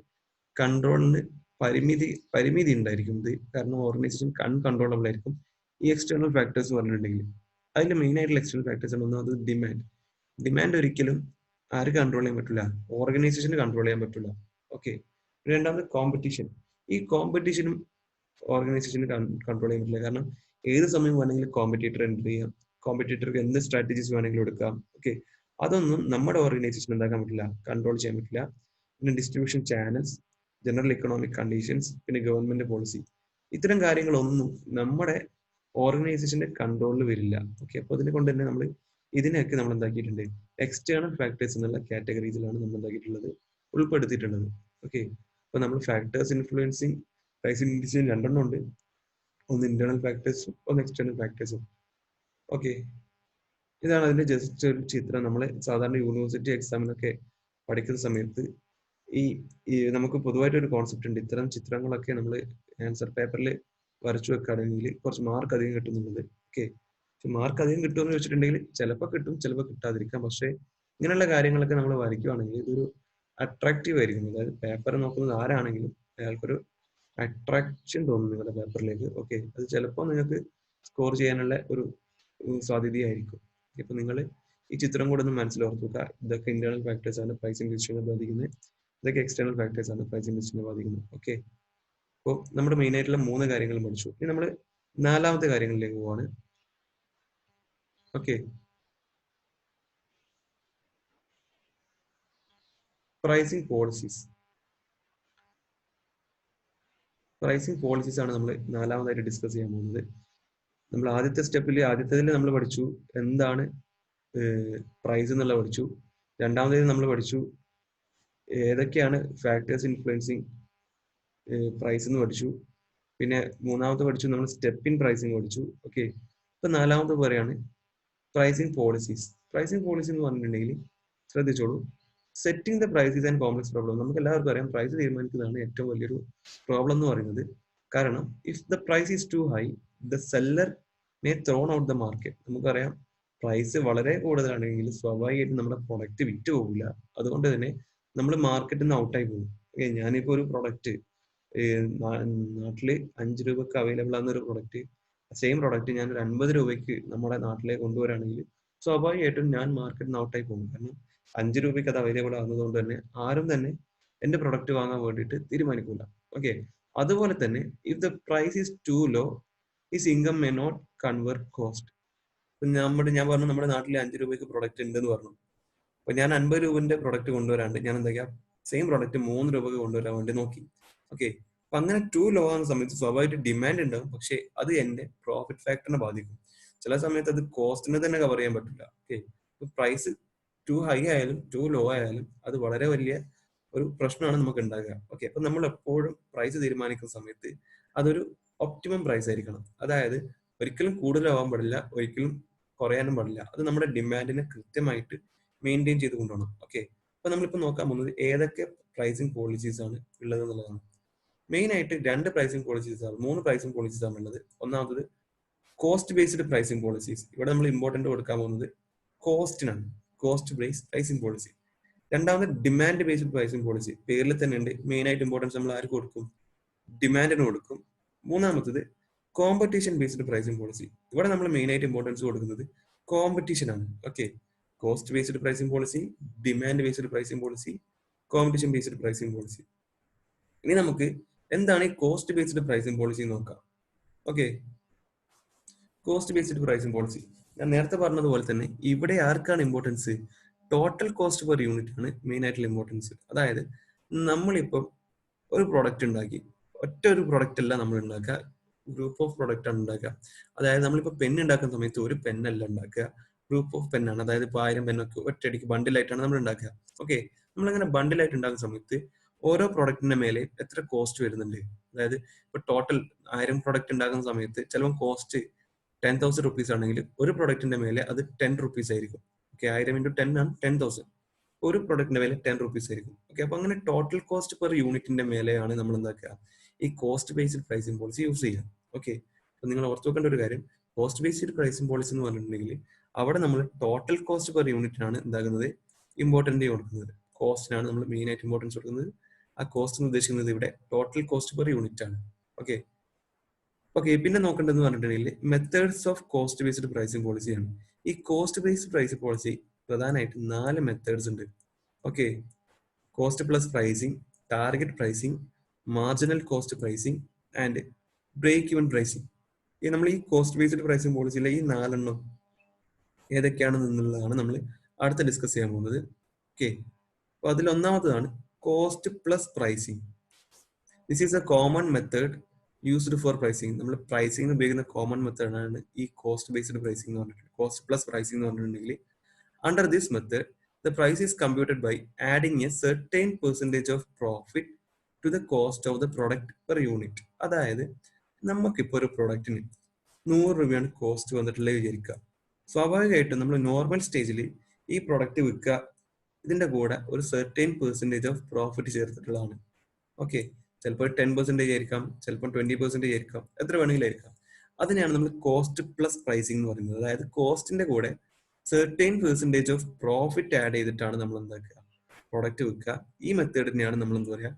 കൺട്രോളിന് പരിമിതി ഉണ്ടായിരിക്കും. ഇത് കാരണം ഓർഗനൈസേഷൻ അൺകൺട്രോളബിൾ ആയിരിക്കും ഈ എക്സ്റ്റേണൽ ഫാക്ടേഴ്സ് പറഞ്ഞിട്ടുണ്ടെങ്കിൽ. അതിൽ മെയിൻ ആയിട്ടുള്ള എക്സ്റ്റേണൽ ഫാക്ടേഴ്സ് ആണ് ഒന്നാമത് ഡിമാൻഡ് ഒരിക്കലും ആര് കൺട്രോൾ ചെയ്യാൻ പറ്റില്ല, ഓർഗനൈസേഷന് കൺട്രോൾ ചെയ്യാൻ പറ്റില്ല. ഓക്കെ, രണ്ടാമത് കോമ്പറ്റീഷൻ. ഈ കോമ്പറ്റീഷനും ഓർഗനൈസേഷന് കൺട്രോൾ ചെയ്യാൻ പറ്റില്ല. കാരണം ഏത് സമയം വേണമെങ്കിലും കോമ്പറ്റീറ്റർ എൻ്റർ ചെയ്യാം, കോമ്പറ്റീറ്റർക്ക് എന്ത് സ്ട്രാറ്റജീസ് വേണമെങ്കിലും എടുക്കാം. ഓക്കെ, അതൊന്നും നമ്മുടെ ഓർഗനൈസേഷൻ എന്താക്കാൻ പറ്റില്ല, കൺട്രോൾ ചെയ്യാൻ പറ്റില്ല. പിന്നെ distribution channels, general economic conditions, പിന്നെ ഗവൺമെന്റ് പോളിസി, ഇത്തരം കാര്യങ്ങളൊന്നും നമ്മുടെ ഓർഗനൈസേഷന്റെ കൺട്രോളിൽ വരില്ല. ഓക്കെ, അപ്പൊ അതിനെ കൊണ്ട് തന്നെ നമ്മൾ ഇതിനെയൊക്കെ നമ്മൾ എന്താക്കിയിട്ടുണ്ട്, എക്സ്റ്റേണൽ ഫാക്ടേഴ്സ് എന്നുള്ള കാറ്റഗറീസിലാണ് നമ്മൾ എന്താക്കിയിട്ടുള്ളത്, ഉൾപ്പെടുത്തിയിട്ടുള്ളത്. ഓക്കെ, അപ്പൊ നമ്മൾ ഫാക്ടേഴ്സ് ഇൻഫ്ലുവൻസിങ് പ്രൈസിംഗ് ഡിസിഷൻ രണ്ടെണ്ണം ഉണ്ട്, ഒന്ന് ഇന്റേണൽ ഫാക്ടേഴ്സും ഒന്ന് എക്സ്റ്റേണൽ ഫാക്ടേഴ്സും. ഓക്കെ, ഇതാണ് അതിന്റെ ജസ്റ്റ് ഒരു ചിത്രം. നമ്മൾ സാധാരണ യൂണിവേഴ്സിറ്റി എക്സാമിനൊക്കെ പഠിക്കുന്ന സമയത്ത് ഈ നമുക്ക് പൊതുവായിട്ട് ഒരു കോൺസെപ്റ്റ് ഉണ്ട്, ഇത്തരം ചിത്രങ്ങളൊക്കെ നമ്മൾ ആൻസർ പേപ്പറിൽ വരച്ചു വെക്കുകയാണെങ്കിൽ കുറച്ച് മാർക്ക് അധികം കിട്ടുന്നുള്ളത്. ഓക്കെ, മാർക്ക് അധികം കിട്ടുമെന്ന് വെച്ചിട്ടുണ്ടെങ്കിൽ ചിലപ്പോൾ കിട്ടും, ചിലപ്പോൾ കിട്ടാതിരിക്കാം. പക്ഷേ ഇങ്ങനെയുള്ള കാര്യങ്ങളൊക്കെ നമ്മൾ വരയ്ക്കുകയാണെങ്കിൽ ഇതൊരു അട്രാക്റ്റീവ് ആയിരിക്കും. അതായത് പേപ്പർ നോക്കുന്നത് ആരാണെങ്കിലും അയാൾക്കൊരു അട്രാക്ഷൻ തോന്നും നിങ്ങളുടെ പേപ്പറിലേക്ക്. ഓക്കെ, അത് ചിലപ്പോൾ നിങ്ങൾക്ക് സ്കോർ ചെയ്യാനുള്ള ഒരു സാധ്യതയായിരിക്കും. ഇപ്പൊ നിങ്ങൾ ഈ ചിത്രം കൂടെ ഒന്ന് മനസ്സിലോർത്തുക. ഇതൊക്കെ ഇന്റേണൽ ഫാക്ടേഴ്സ് ആണ് പ്രൈസിംഗ് ഡിസിഷനെ ബാധിക്കുന്നത്, ഇതൊക്കെ എക്സ്റ്റേണൽ ഫാക്ടേഴ്സ് ആണ് പ്രൈസിംഗ് ഡിസിഷനെ ബാധിക്കുന്നത്. ഓക്കെ, അപ്പോൾ നമ്മുടെ മെയിൻ ആയിട്ടുള്ള 3 കാര്യങ്ങൾ പഠിച്ചു. ഇനി നമ്മൾ 4ാമത്തെ കാര്യങ്ങളിലേക്ക് പോവാണ്. Okay, pricing policies. Pricing policies ആണ് നമ്മൾ 4ാമതായിട്ട് ഡിസ്കസ് ചെയ്യാൻ പോകുന്നത്. നമ്മൾ ആദ്യത്തേതിൽ നമ്മൾ പഠിച്ചു എന്താണ് പ്രൈസ് എന്നുള്ള പഠിച്ചു. രണ്ടാമത്തേത് നമ്മൾ പഠിച്ചു ഏതൊക്കെയാണ് ഫാക്ടേഴ്സ് ഇൻഫ്ലുവൻസിങ് പ്രൈസ് എന്ന് പഠിച്ചു. പിന്നെ മൂന്നാമത്തെ പഠിച്ചു നമ്മൾ സ്റ്റെപ്പ് ഇൻ പ്രൈസിങ് പഠിച്ചു. ഓക്കെ, ഇപ്പൊ 4ാമത്തെ പറയാണ് പ്രൈസിംഗ് പോളിസീസ്. പ്രൈസിംഗ് പോളിസി എന്ന് പറഞ്ഞിട്ടുണ്ടെങ്കിൽ ശ്രദ്ധിച്ചോളൂ, setting the price is and complex problem. നമുക്ക് എല്ലാവർക്കും അറിയാം പ്രൈസ് തീരുമാനിക്കുന്നതാണ് ഏറ്റവും വലിയൊരു പ്രോബ്ലം എന്ന് പറയുന്നത്. കാരണം if the price is too high the seller may thrown out the market. നമുക്കറിയാം പ്രൈസ് വളരെ കൂടുതലാണെങ്കിൽ സ്വാഭാവികമായിട്ടും നമ്മുടെ പ്രൊഡക്റ്റ് വിറ്റ് പോകില്ല. അതുകൊണ്ട് തന്നെ നമ്മൾ മാർക്കറ്റിൽ നിന്ന് ഔട്ടായി പോകും. ഞാനിപ്പോ ഒരു പ്രൊഡക്റ്റ് നാട്ടില് 5 രൂപക്ക് അവൈലബിൾ ആകുന്ന ഒരു പ്രൊഡക്റ്റ്, സെയിം പ്രൊഡക്റ്റ് ഞാൻ ഒരു 50 രൂപയ്ക്ക് നമ്മുടെ നാട്ടിലേക്ക് കൊണ്ടുവരാണെങ്കിൽ സ്വാഭാവികമായിട്ടും ഞാൻ മാർക്കറ്റിൽ നിന്ന് ഔട്ടായി പോകും. കാരണം 5 രൂപയ്ക്ക് അത് അവൈലബിൾ ആകുന്നത് കൊണ്ട് തന്നെ ആരും തന്നെ എന്റെ പ്രൊഡക്റ്റ് വാങ്ങാൻ വേണ്ടിയിട്ട് തീരുമാനിക്കില്ല. ഓക്കെ, അതുപോലെ തന്നെ if the price is too low his income may not convert cost. ഞാൻ പറഞ്ഞു നമ്മുടെ നാട്ടിൽ 5 രൂപയ്ക്ക് പ്രൊഡക്റ്റ് ഉണ്ടെന്ന് പറഞ്ഞു. അപ്പൊ ഞാൻ 50 രൂപന്റെ പ്രൊഡക്റ്റ് കൊണ്ടുവരാണ്ട് ഞാൻ എന്താ സെയിം പ്രൊഡക്റ്റ് 3 രൂപയ്ക്ക് കൊണ്ടുവരാൻ വേണ്ടി നോക്കി. ഓക്കെ, അപ്പൊ അങ്ങനെ ടു ലോ ആകുന്ന സമയത്ത് സ്വാഭാവികമായിട്ട് ഡിമാൻഡ് ഉണ്ടാവും, പക്ഷെ അത് എന്റെ പ്രോഫിറ്റ് ഫാക്ടറിനെ ബാധിക്കും. ചില സമയത്ത് അത് കോസ്റ്റിനെ തന്നെ കവർ ചെയ്യാൻ പറ്റില്ല. ഓക്കെ, പ്രൈസ് ടു ഹൈ ആയാലും ടു ലോ ആയാലും അത് വളരെ വലിയ ഒരു പ്രശ്നമാണ് നമുക്ക് ഉണ്ടാകുക. ഓക്കെ, അപ്പൊ നമ്മൾ എപ്പോഴും പ്രൈസ് തീരുമാനിക്കുന്ന സമയത്ത് അതൊരു ഒപ്റ്റിമം പ്രൈസ് ആയിരിക്കണം. അതായത് ഒരിക്കലും കൂടുതലാവാൻ പാടില്ല, ഒരിക്കലും കുറയാനും പാടില്ല. അത് നമ്മുടെ ഡിമാൻഡിനെ കൃത്യമായിട്ട് മെയിൻറ്റെയിൻ ചെയ്ത് കൊണ്ടുപോകണം. ഓക്കെ, അപ്പൊ നമ്മളിപ്പോ നോക്കാൻ പോകുന്നത് ഏതൊക്കെ പ്രൈസിംഗ് പോളിസീസ് ആണ് ഉള്ളത് എന്നുള്ളതാണ്. മെയിൻ ആയിട്ട് 2 പ്രൈസിംഗ് പോളിസീസ് ആണ്, 3 പ്രൈസിംഗ് പോളിസീസ് ആണ് ഉള്ളത്. ഒന്നാമത് കോസ്റ്റ് ബേസ്ഡ് പ്രൈസിംഗ് പോളിസീസ്. ഇവിടെ നമ്മൾ ഇമ്പോർട്ടന്റ് കൊടുക്കാൻ പോകുന്നത് കോസ്റ്റിനാണ്, കോസ്റ്റ് ബേസ്ഡ് പ്രൈസിംഗ് പോളിസി. രണ്ടാമത് ഡിമാൻഡ് ബേസ്ഡ് പ്രൈസിംഗ് പോളിസി. പേരിൽ തന്നെ ഉണ്ട്, മെയിൻ ആയിട്ട് ഇമ്പോർട്ടൻസ് നമ്മൾ ആർക്ക് കൊടുക്കും, ഡിമാൻഡിന് കൊടുക്കും. മൂന്നാമത്തത് കോമ്പറ്റീഷൻ ബേസ്ഡ് പ്രൈസിംഗ് പോളിസി. ഇവിടെ നമ്മൾ മെയിൻ ആയിട്ട് ഇമ്പോർട്ടൻസ് കൊടുക്കുന്നത് കോമ്പറ്റീഷൻ ആണ്. Okay, cost based pricing policy, demand based pricing policy, competition based pricing policy. ഇനി നമുക്ക് എന്താണ് ഈ കോസ്റ്റ് ബേസ്ഡ് പ്രൈസിംഗ് പോളിസി നോക്കാം. Okay, cost based pricing policy ഞാൻ നേരത്തെ പറഞ്ഞതുപോലെ തന്നെ ഇവിടെ ആർക്കാണ് importance, total cost per unit ആണ് മെയിൻ ആയിട്ടുള്ള ഇമ്പോർട്ടൻസ്. അതായത് നമ്മളിപ്പം ഒരു പ്രൊഡക്റ്റ് ഉണ്ടാക്കി, ഒറ്റ ഒരു പ്രൊഡക്റ്റ് അല്ല നമ്മൾ ഉണ്ടാക്കുക, ഗ്രൂപ്പ് ഓഫ് പ്രൊഡക്റ്റ് ആണ് ഉണ്ടാക്കുക. അതായത് നമ്മളിപ്പോൾ പെൻ ഉണ്ടാക്കുന്ന സമയത്ത് ഒരു പെന്നല്ല ഉണ്ടാക്കുക, ഗ്രൂപ്പ് ഓഫ് പെന്നാണ്. അതായത് ഇപ്പോൾ 1000 പെന്നൊക്കെ ഒറ്റയടിക്ക് ബണ്ടിലായിട്ടാണ് നമ്മൾ ഉണ്ടാക്കുക. ഓക്കെ, നമ്മളങ്ങനെ ബണ്ടിലായിട്ട് ഉണ്ടാക്കുന്ന സമയത്ത് ഓരോ പ്രൊഡക്റ്റിന്റെ മേലെ എത്ര കോസ്റ്റ് വരുന്നുണ്ട്. അതായത് ഇപ്പൊ ടോട്ടൽ 1000 പ്രൊഡക്റ്റ് ഉണ്ടാക്കുന്ന സമയത്ത് ചിലപ്പോൾ കോസ്റ്റ് 10,000 rupees ആണെങ്കിൽ ഒരു പ്രൊഡക്റ്റിന്റെ മേലെ അത് 10 rupees ആയിരിക്കും. ഓക്കെ, 1000 into 10 ആണ് 10,000. ഒരു പ്രൊഡക്റ്റിന്റെ മേലെ 10 rupees ആയിരിക്കും. ഓക്കെ, അപ്പൊ അങ്ങനെ ടോട്ടൽ കോസ്റ്റ് പെർ യൂണിറ്റിന്റെ മേലെയാണ് നമ്മൾ എന്താക്കുക, ഈ cost based pricing policy use ചെയ്യുക. ഓക്കെ, അപ്പൊ നിങ്ങൾ ഓർത്ത് വെക്കേണ്ട ഒരു കാര്യം, കോസ്റ്റ് ബേസ്ഡ് പ്രൈസിംഗ് പോളിസി എന്ന് പറഞ്ഞിട്ടുണ്ടെങ്കിൽ അവിടെ നമ്മൾ ടോട്ടൽ കോസ്റ്റ് പെർ യൂണിറ്റിനാണ് എന്താകുന്നത്, ഇമ്പോർട്ടൻറ്റ് കൊടുക്കുന്നത്. കോസ്റ്റിനാണ് നമ്മൾ മെയിൻ ആയിട്ട് ഇമ്പോർട്ടൻസ് കൊടുക്കുന്നത്. ആ കോസ്റ്റ് എന്ന് ഉദ്ദേശിക്കുന്നത് ഇവിടെ ടോട്ടൽ കോസ്റ്റ് പെർ യൂണിറ്റ് ആണ്. ഓക്കെ ഓക്കെ, പിന്നെ നോക്കേണ്ടതെന്ന് പറഞ്ഞിട്ടുണ്ടെങ്കിൽ methods of cost based pricing പോളിസിയാണ്. ഈ കോസ്റ്റ് ബേസ്ഡ് പ്രൈസിംഗ് പോളിസി പ്രധാനമായിട്ട് 4 മെത്തേഡ്സ് ഉണ്ട്. Okay, cost plus pricing, target pricing, marginal cost pricing and break even pricing. നമ്മൾ ഈ കോസ്റ്റ് ബേസ്ഡ് പ്രൈസിംഗ് പോളിസിയിലെ ഈ 4 ഏതൊക്കെയാണെന്നുള്ളതാണ് നമ്മൾ അടുത്ത് ഡിസ്കസ് ചെയ്യാൻ പോകുന്നത്. ഓക്കെ, അപ്പൊ അതിൽ ഒന്നാമത്തതാണ് cost plus pricing. This is a common method used for pricing. നമ്മൾ പ്രൈസിംഗ് ഉപയോഗിക്കുന്ന കോമൺ മെത്തേഡാണ് ഈ കോസ്റ്റ് ബേസ്ഡ് പ്രൈസിംഗ് എന്ന് പറഞ്ഞിട്ട്, കോസ്റ്റ് പ്ലസ് പ്രൈസിംഗ് എന്ന് പറഞ്ഞിട്ടുണ്ടെങ്കിൽ under this method the price is computed by adding a certain percentage of profit to the cost of the product per unit. അതായത് നമുക്കിപ്പോൾ ഒരു പ്രൊഡക്റ്റിന് 100 രൂപയാണ് കോസ്റ്റ് വന്നിട്ടുള്ളത് വിചാരിക്കുക. സ്വാഭാവികമായിട്ടും നമ്മൾ നോർമൽ സ്റ്റേജിൽ ഈ പ്രൊഡക്റ്റ് വിൽക്കുക, ഇതിന്റെ കൂടെ ഒരു സെർട്ടൈൻ പെർസെൻറ്റേജ് ഓഫ് പ്രോഫിറ്റ് ചേർത്തിട്ടുള്ളതാണ്. ഓക്കെ, ചിലപ്പോൾ 10% ആയിരിക്കാം, ചിലപ്പോൾ 20% ആയിരിക്കാം, എത്ര വേണമെങ്കിലും ആയിരിക്കാം. അതിനെയാണ് നമ്മൾ കോസ്റ്റ് പ്ലസ് പ്രൈസിംഗ് എന്ന് പറയുന്നത്. അതായത് കോസ്റ്റിന്റെ കൂടെ certain percentage of profit add ചെയ്തിട്ടാണ് നമ്മൾ എന്താക്കുക, പ്രൊഡക്റ്റ് വിൽക്കുക. ഈ മെത്തേഡിനെയാണ് നമ്മൾ എന്താ പറയുക,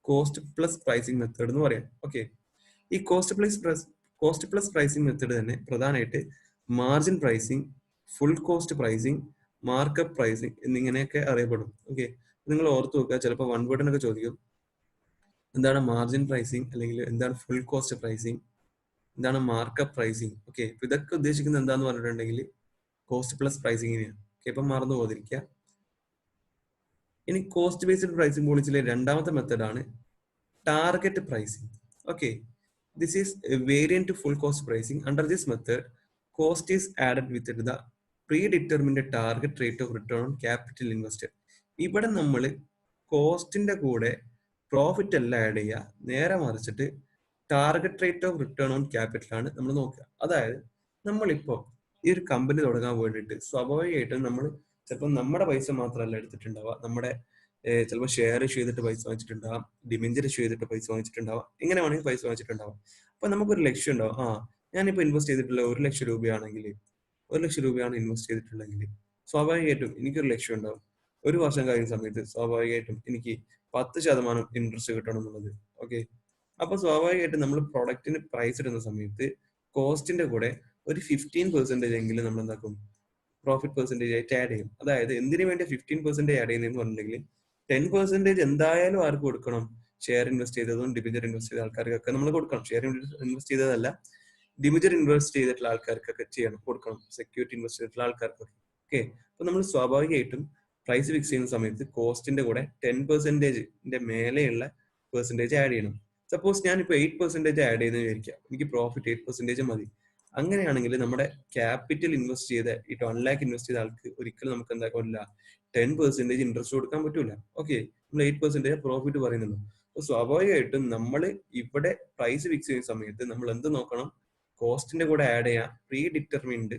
കോസ്റ്റ് പ്ലസ് പ്രൈസിംഗ് മെത്തേഡ് എന്ന് പറയാം. ഓക്കെ, ഈ കോസ്റ്റ് പ്ലസ് പ്രൈസിംഗ് മെത്തേഡ് തന്നെ പ്രധാനമായിട്ട് margin pricing, full cost pricing, markup pricing എന്നിങ്ങനെയൊക്കെ അറിയപ്പെടും. ഓക്കെ, നിങ്ങൾ ഓർത്ത് വെക്കുക, ചിലപ്പോൾ വൺ വേർഡിനൊക്കെ ചോദിക്കും, എന്താണ് മാർജിൻ പ്രൈസിംഗ്, അല്ലെങ്കിൽ എന്താണ് ഫുൾ കോസ്റ്റ് പ്രൈസിംഗ്, എന്താണ് മാർക്കപ്പ് പ്രൈസിംഗ്. ഓക്കെ, ഇതൊക്കെ ഉദ്ദേശിക്കുന്നത് എന്താന്ന് പറഞ്ഞിട്ടുണ്ടെങ്കിൽ കോസ്റ്റ് പ്ലസ് പ്രൈസിംഗിനെയാണ്. ഓക്കെ, ഇപ്പം മറന്നു പോകാതിരിക്കുക. ഇനി കോസ്റ്റ് ബേസ്ഡ് പ്രൈസിംഗ് പോളിസിയിലെ രണ്ടാമത്തെ മെത്തേഡാണ് target pricing. Okay, this is a variant to full cost pricing. Under this method cost is added with the predetermined target rate of return on capital invested. ഇവിടെ നമ്മൾ കോസ്റ്റിന്റെ കൂടെ പ്രോഫിറ്റ് അല്ല ആഡ് ചെയ്യുക, നേരെ മറിച്ചിട്ട് target rate of return on capital ആണ് നമ്മൾ നോക്കുക. അതായത് നമ്മളിപ്പോൾ ഈ ഒരു കമ്പനി തുടങ്ങാൻ വേണ്ടിയിട്ട് സ്വാഭാവികമായിട്ടും നമ്മൾ ചിലപ്പോൾ നമ്മുടെ പൈസ മാത്രമല്ല എടുത്തിട്ടുണ്ടാവുക, നമ്മുടെ ചിലപ്പോൾ ഷെയർ ഇഷ്യൂ ചെയ്തിട്ട് പൈസ വാങ്ങിച്ചിട്ടുണ്ടാവാം, ഡിമെഞ്ചർ ഇഷ്യൂ ചെയ്തിട്ട് പൈസ വാങ്ങിച്ചിട്ടുണ്ടാവാം, എങ്ങനെ വേണമെങ്കിൽ പൈസ വാങ്ങിച്ചിട്ടുണ്ടാവാം. അപ്പൊ നമുക്കൊരു ലക്ഷ്യം ഉണ്ടാവും, ഞാനിപ്പോൾ ഇൻവെസ്റ്റ് ചെയ്തിട്ടുള്ള 1,00,000 രൂപയാണെങ്കിൽ, 1,00,000 രൂപയാണ് ഇൻവെസ്റ്റ് ചെയ്തിട്ടുള്ളതെങ്കിൽ സ്വാഭാവികമായിട്ടും എനിക്കൊരു ലക്ഷ്യം ഉണ്ടാവും, ഒരു വർഷം കഴിയുന്ന സമയത്ത് സ്വാഭാവികമായിട്ടും എനിക്ക് 10% ഇൻട്രസ്റ്റ് കിട്ടണം എന്നുള്ളത്. ഓക്കെ, അപ്പൊ സ്വാഭാവികമായിട്ടും നമ്മൾ പ്രൊഡക്റ്റിന് പ്രൈസ് ഇടുന്ന സമയത്ത് കോസ്റ്റിന്റെ കൂടെ ഒരു 15% എങ്കിലും നമ്മൾ എന്താക്കും, പ്രോഫിറ്റ് പെർസെന്റേജ് ആയിട്ട് ആഡ് ചെയ്യും. അതായത് എന്തിനു വേണ്ടി 15% ആഡ് ചെയ്യുന്നതെന്ന് പറഞ്ഞിട്ടുണ്ടെങ്കിൽ 10% എന്തായാലും ആർക്ക് കൊടുക്കണം, ഷെയർ ഇൻവെസ്റ്റ് ചെയ്തതും ഡിബിജർ ഇൻവെസ്റ്റ് ചെയ്ത ആൾക്കാർക്കൊക്കെ നമ്മൾ കൊടുക്കണം. ഷെയർ ഇൻവെസ്റ്റ് ചെയ്തതല്ല, ഡിബിജർ ഇൻവെസ്റ്റ് ചെയ്തിട്ടുള്ള ആൾക്കാർക്കൊക്കെ ചെയ്യണം, കൊടുക്കണം, സെക്യൂരിറ്റി ഇൻവെസ്റ്റ് ചെയ്തിട്ടുള്ള ആൾക്കാർക്കൊക്കെ. ഓക്കെ, അപ്പൊ നമ്മൾ സ്വാഭാവികമായിട്ടും പ്രൈസ് ഫിക്സ് ചെയ്യുന്ന സമയത്ത് കോസ്റ്റിന്റെ കൂടെ 10%ന്റെ മേലെയുള്ള പെർസെന്റേജ് ആഡ് ചെയ്യണം. സപ്പോസ് ഞാനിപ്പോൾ 8% ആഡ് ചെയ്യുന്നത് വിചാരിക്കാം, എനിക്ക് പ്രോഫിറ്റ് 8% മതി. അങ്ങനെയാണെങ്കിൽ നമ്മുടെ ക്യാപിറ്റൽ ഇൻവെസ്റ്റ് ചെയ്ത ഈ 1 lakh ഇൻവെസ്റ്റ് ചെയ്ത ആൾക്ക് ഒരിക്കലും നമുക്ക് എന്താക്കില്ല, 10% ഇൻട്രസ്റ്റ് കൊടുക്കാൻ പറ്റൂല. ഓക്കെ, നമ്മൾ 8% പ്രോഫിറ്റ് പറയുന്നുള്ളൂ. അപ്പൊ സ്വാഭാവികമായിട്ടും നമ്മൾ ഇവിടെ പ്രൈസ് ഫിക്സ് ചെയ്യുന്ന സമയത്ത് നമ്മൾ എന്ത് നോക്കണം, കോസ്റ്റിന്റെ കൂടെ ആഡ് ചെയ്യാം pre determined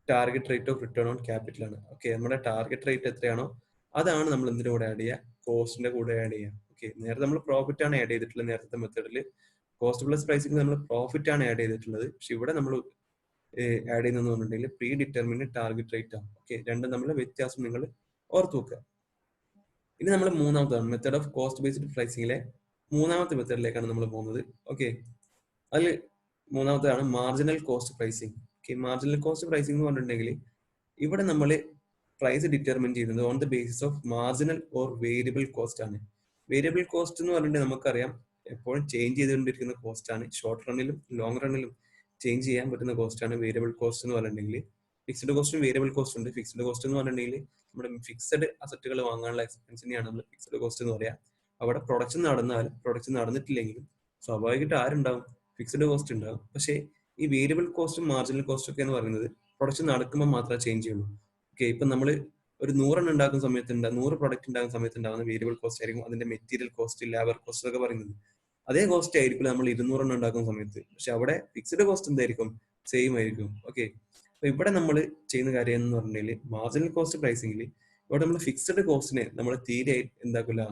target rate of return on capital ആണ്. ഓക്കെ, നമ്മുടെ ടാർഗറ്റ് റേറ്റ് എത്രയാണോ അതാണ് നമ്മൾ എന്തിന്റെ കൂടെ ആഡ് ചെയ്യുക, കോസ്റ്റിന്റെ കൂടെ ആഡ് ചെയ്യുക. ഓക്കെ, നേരത്തെ നമ്മൾ പ്രോഫിറ്റ് ആണ് ആഡ് ചെയ്തിട്ടുള്ളത്, നേരത്തെ മെത്തേഡിൽ കോസ്റ്റ് പ്ലസ് പ്രൈസിംഗ് നമ്മൾ പ്രോഫിറ്റ് ആണ് ആഡ് ചെയ്തിട്ടുള്ളത്. പക്ഷെ ഇവിടെ നമ്മൾ ആഡ് ചെയ്യുന്നതെന്ന് പറഞ്ഞിട്ടുണ്ടെങ്കിൽ പ്രീ ഡിറ്റർമിൻഡ് ടാർഗറ്റ് റേറ്റ് ആണ്. ഓക്കെ, രണ്ടും തമ്മിലുള്ള വ്യത്യാസം നിങ്ങൾ ഓർത്ത് വെക്കുക. ഇനി നമ്മൾ മൂന്നാമതാണ് മെത്തേഡ് ഓഫ് കോസ്റ്റ് ബേസ്ഡ് പ്രൈസിംഗിലെ മൂന്നാമത്തെ മെത്തേഡിലേക്കാണ് നമ്മൾ പോകുന്നത്. ഓക്കെ, അതിൽ മൂന്നാമത്തെയാണ് marginal cost pricing. Okay, marginal cost pricing എന്ന് പറഞ്ഞിട്ടുണ്ടെങ്കിൽ ഇവിടെ നമ്മൾ പ്രൈസ് ഡിറ്റർമിൻ ചെയ്യുന്നത് on the basis of marginal or variable cost ആണ്. വേരിയബിൾ കോസ്റ്റ് എന്ന് പറഞ്ഞിട്ടുണ്ടെങ്കിൽ നമുക്കറിയാം എപ്പോഴും ചേഞ്ച് ചെയ്തുകൊണ്ടിരിക്കുന്ന കോസ്റ്റ് ആണ്. ഷോർട്ട് റണ്ണിലും ലോങ് റണ്ണിലും ചേഞ്ച് ചെയ്യാൻ പറ്റുന്ന കോസ്റ്റ് ആണ് വേരിയബിൾ കോസ്റ്റ് എന്ന് പറഞ്ഞിട്ടുണ്ടെങ്കിൽ. ഫിക്സ്ഡ് കോസ്റ്റും വേരിയബിൾ കോസ്റ്റ് ഉണ്ട്. ഫിക്സ്ഡ് കോസ്റ്റ് എന്ന് പറഞ്ഞിട്ടുണ്ടെങ്കിൽ നമ്മുടെ ഫിക്സഡ് അസറ്റുകൾ വാങ്ങാനുള്ള എക്സ്പെൻസിനെയാണ് നമ്മൾ ഫിക്സ്ഡ് കോസ്റ്റ് എന്ന് പറയാം. അവിടെ പ്രൊഡക്ഷൻ നടന്നാലും പ്രൊഡക്ഷൻ നടന്നിട്ടില്ലെങ്കിലും സ്വാഭാവികമായിട്ട് ആരുണ്ടാവും, ഫിക്സ്ഡ് കോസ്റ്റ് ഉണ്ടാവും. പക്ഷേ ഈ വേരിയബിൾ കോസ്റ്റും മാർജിനൽ കോസ്റ്റും ഒക്കെ എന്ന് പറയുന്നത് പ്രൊഡക്ഷൻ നടക്കുമ്പോൾ മാത്രമേ ചേഞ്ച് ചെയ്യുള്ളൂ. ഓക്കെ, ഇപ്പൊ നമ്മൾ ഒരു 100 ഉണ്ടാക്കുന്ന സമയത്ത് 100 പ്രൊഡക്റ്റ് ഉണ്ടാകുന്ന സമയത്ത് ഉണ്ടാകുന്ന വേരിയബിൾ കോസ്റ്റ് ആയിരിക്കും അതിന്റെ മെറ്റീരിയൽ കോസ്റ്റ്, ലേബർ കോസ്റ്റ് ഒക്കെ പറയുന്നത്. അതേ കോസ്റ്റ് ആയിരിക്കും നമ്മൾ 200 ഉണ്ടാക്കുന്ന സമയത്ത്. പക്ഷെ അവിടെ ഫിക്സ്ഡ് കോസ്റ്റ് എന്തായിരിക്കും, സെയിം ആയിരിക്കും. ഓക്കെ, അപ്പൊ ഇവിടെ നമ്മൾ ചെയ്യുന്ന കാര്യം എന്ന് പറഞ്ഞാൽ മാർജിനൽ കോസ്റ്റ് പ്രൈസിംഗിൽ ഇവിടെ നമ്മൾ ഫിക്സഡ് കോസ്റ്റിനെ നമ്മൾ തീരെ എന്താക്കില്ല,